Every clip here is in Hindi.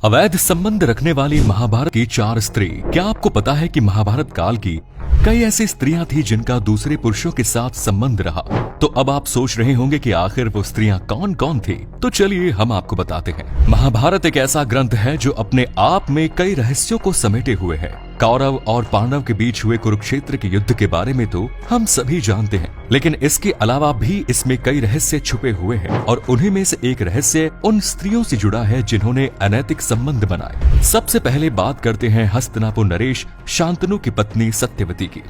अवैध संबंध रखने वाली महाभारत की 4 स्त्री। क्या आपको पता है कि महाभारत काल की कई ऐसी स्त्रियां थी जिनका दूसरे पुरुषों के साथ संबंध रहा? तो अब आप सोच रहे होंगे कि आखिर वो स्त्रियां कौन कौन थी। तो चलिए हम आपको बताते हैं। महाभारत एक ऐसा ग्रंथ है जो अपने आप में कई रहस्यों को समेटे हुए है। कौरव और पांडव के बीच हुए कुरुक्षेत्र के युद्ध के बारे में तो हम सभी जानते हैं, लेकिन इसके अलावा भी इसमें कई रहस्य छुपे हुए हैं और उन्हीं में से एक रहस्य उन स्त्रियों से जुड़ा है जिन्होंने अनैतिक संबंध बनाए। सबसे पहले बात करते हैं हस्तिनापुर नरेश शांतनु की पत्नी सत्यवती की।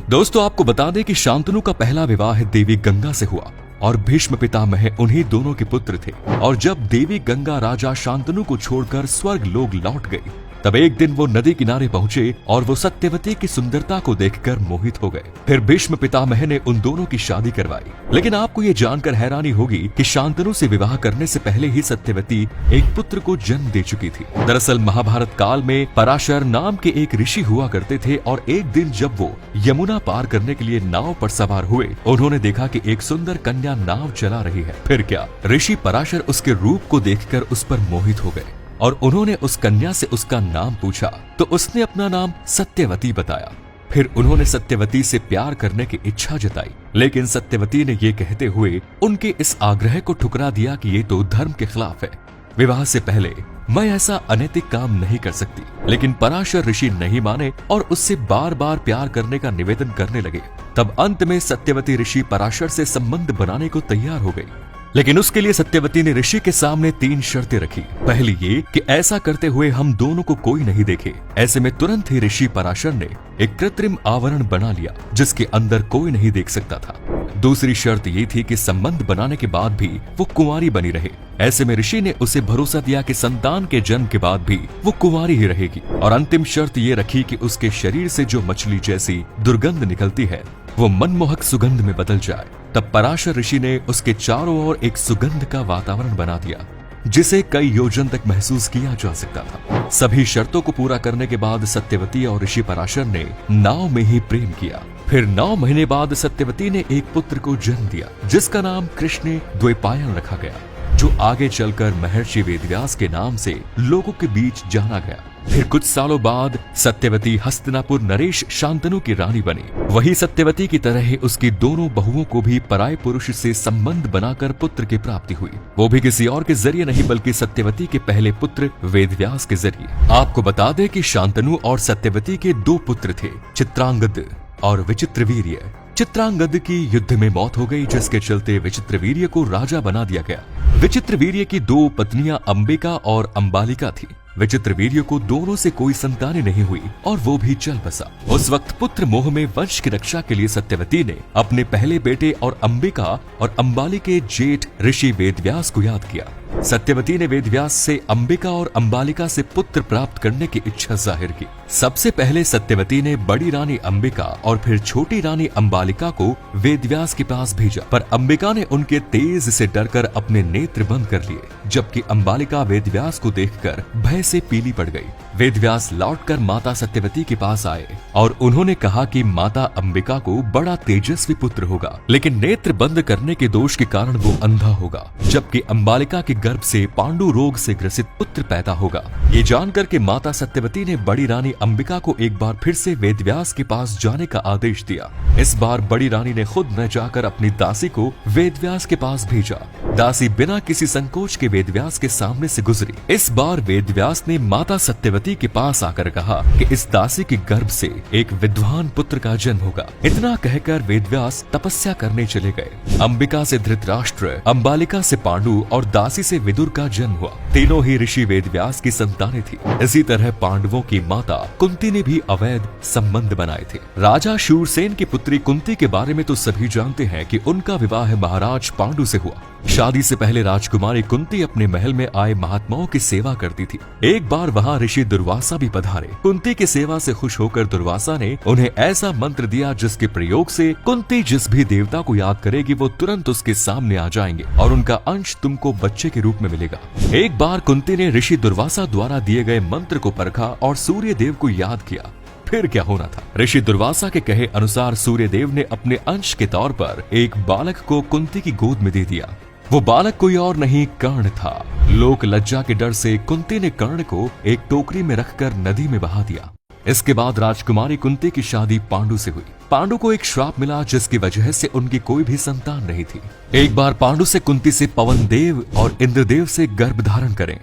दोस्तों, आपको बता दें कि शांतनु का पहला विवाह देवी गंगा से हुआ और भीष्म पितामह उन्हीं दोनों के पुत्र थे। और जब देवी गंगा राजा शांतनु को छोड़कर स्वर्ग लोक लौट गई, तब एक दिन वो नदी किनारे पहुंचे और वो सत्यवती की सुंदरता को देखकर मोहित हो गए। फिर भीष्म पितामह ने उन दोनों की शादी करवाई। लेकिन आपको ये जानकर हैरानी होगी कि शांतनु से विवाह करने से पहले ही सत्यवती एक पुत्र को जन्म दे चुकी थी। दरअसल महाभारत काल में पराशर नाम के एक ऋषि हुआ करते थे और एक दिन जब वो यमुना पार करने के लिए नाव पर सवार हुए, उन्होंने देखा कि एक सुंदर कन्या नाव चला रही है। फिर क्या, ऋषि पराशर उसके रूप को देखकर उस पर मोहित हो गए और उन्होंने उस कन्या से उसका नाम पूछा तो उसने अपना नाम सत्यवती बताया। फिर उन्होंने सत्यवती से प्यार करने की इच्छा जताई, लेकिन सत्यवती ने ये कहते हुए उनके इस आग्रह को ठुकरा दिया कि ये तो धर्म के खिलाफ है। विवाह से पहले मैं ऐसा अनैतिक काम नहीं कर सकती। लेकिन पराशर ऋषि नहीं माने और उससे बार बार प्यार करने का निवेदन करने लगे। तब अंत में सत्यवती ऋषि पराशर से संबंध बनाने को तैयार हो गई। लेकिन उसके लिए सत्यवती ने ऋषि के सामने 3 शर्तें रखी। पहली ये कि ऐसा करते हुए हम दोनों को कोई नहीं देखे। ऐसे में तुरंत ही ऋषि पराशर ने एक कृत्रिम आवरण बना लिया जिसके अंदर कोई नहीं देख सकता था। दूसरी शर्त ये थी कि संबंध बनाने के बाद भी वो कुंवारी बनी रहे। ऐसे में ऋषि ने उसे भरोसा दिया कि संतान के जन्म के बाद भी वो कुंवारी ही रहेगी। और अंतिम शर्त ये रखी कि उसके शरीर से जो मछली जैसी दुर्गंध निकलती है वो मनमोहक सुगंध में बदल जाए। तब पराशर ऋषि ने उसके चारों ओर एक सुगंध का वातावरण बना दिया जिसे कई योजन तक महसूस किया जा सकता था। सभी शर्तों को पूरा करने के बाद सत्यवती और ऋषि पराशर ने नाव में ही प्रेम किया। फिर 9 महीने बाद सत्यवती ने एक पुत्र को जन्म दिया जिसका नाम कृष्ण द्वैपायन रखा गया, जो आगे चलकर महर्षि वेदव्यास के नाम से लोगों के बीच जाना गया। फिर कुछ सालों बाद सत्यवती हस्तिनापुर नरेश शांतनु की रानी बनी। वही सत्यवती की तरह ही उसकी दोनों बहुओं को भी पराये पुरुष से संबंध बनाकर पुत्र की प्राप्ति हुई, वो भी किसी और के जरिए नहीं बल्कि सत्यवती के पहले पुत्र वेदव्यास के जरिए। आपको बता दें कि शांतनु और सत्यवती के 2 पुत्र थे, चित्रांगद और विचित्रवीर्य। चित्रांगद की युद्ध में मौत हो गई जिसके चलते विचित्रवीर्य को राजा बना दिया गया। विचित्रवीर्य की 2 पत्नियां अंबिका और अंबालिका थी। विचित्रवीर्य को दोनों से कोई संतानें नहीं हुई और वो भी चल बसा। उस वक्त पुत्र मोह में वंश की रक्षा के लिए सत्यवती ने अपने पहले बेटे और अंबिका और अंबाली के जेठ ऋषि वेदव्यास को याद किया। सत्यवती ने वेदव्यास से अंबिका और अंबालिका से पुत्र प्राप्त करने की इच्छा जाहिर की। सबसे पहले सत्यवती ने बड़ी रानी अंबिका और फिर छोटी रानी अंबालिका को वेदव्यास के पास भेजा, पर अंबिका ने उनके तेज से डरकर अपने नेत्र बंद कर लिए, जबकि अंबालिका वेदव्यास को देखकर भय से पीली पड़ गई। वेदव्यास लौटकर माता सत्यवती के पास आए और उन्होंने कहा कि माता अंबिका को बड़ा तेजस्वी पुत्र होगा, लेकिन नेत्र बंद करने के दोष के कारण वो अंधा होगा, जबकि अंबालिका के गर्भ से पांडु रोग से ग्रसित पुत्र पैदा होगा। ये जानकर के माता सत्यवती ने बड़ी रानी अंबिका को एक बार फिर से वेदव्यास के पास जाने का आदेश दिया। इस बार बड़ी रानी ने खुद न जाकर अपनी दासी को वेदव्यास के पास भेजा। दासी बिना किसी संकोच के वेदव्यास के सामने से गुजरी। इस बार वेदव्यास ने माता सत्यवती के पास आकर कहा कि इस दासी के गर्भ से एक विद्वान पुत्र का जन्म होगा। इतना कहकर वेदव्यास तपस्या करने चले गए। अंबिका से धृतराष्ट्र, अंबालिका से पांडु और दासी से विदुर का जन्म हुआ। तीनों ही ऋषि वेदव्यास की संतानें थी। इसी तरह पांडवों की माता कुंती ने भी अवैध संबंध बनाए थे। राजा शूरसेन की पुत्री कुंती के बारे में तो सभी जानते हैं कि उनका विवाह महाराज पांडु से हुआ। शादी से पहले राजकुमारी कुंती अपने महल में आए महात्माओं की सेवा करती थी। एक बार वहां ऋषि दुर्वासा भी पधारे। कुंती की सेवा से खुश होकर दुर्वासा ने उन्हें ऐसा मंत्र दिया जिसके प्रयोग से कुंती जिस भी देवता को याद करेगी वो तुरंत उसके सामने आ जाएंगे और उनका अंश तुमको बच्चे के रूप में मिलेगा। एक बार कुंती ने ऋषि दुर्वासा द्वारा दिए गए मंत्र को परखा और सूर्य देव को याद किया। फिर क्या होना था। ऋषि दुर्वासा के कहे अनुसार सूर्य देव ने अपने अंश के तौर पर एक बालक को कुंती की गोद में दे दिया। वो बालक कोई और नहीं कर्ण था। लोक लज्जा के डर से कुंती ने कर्ण को एक टोकरी में रखकर नदी में बहा दिया। इसके बाद राजकुमारी कुंती की शादी पांडु से हुई। पांडु को एक श्राप मिला जिसकी वजह से उनकी कोई भी संतान नहीं थी। एक बार पांडु से कुंती से पवन देव और इंद्रदेव से गर्भ धारण करें,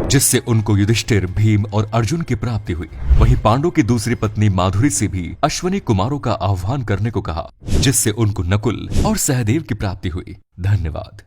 जिससे उनको युधिष्ठिर, भीम और अर्जुन की प्राप्ति हुई। वहीं पांडु की दूसरी पत्नी माधुरी से भी अश्विनी कुमारों का आह्वान करने को कहा, जिससे उनको नकुल और सहदेव की प्राप्ति हुई। धन्यवाद।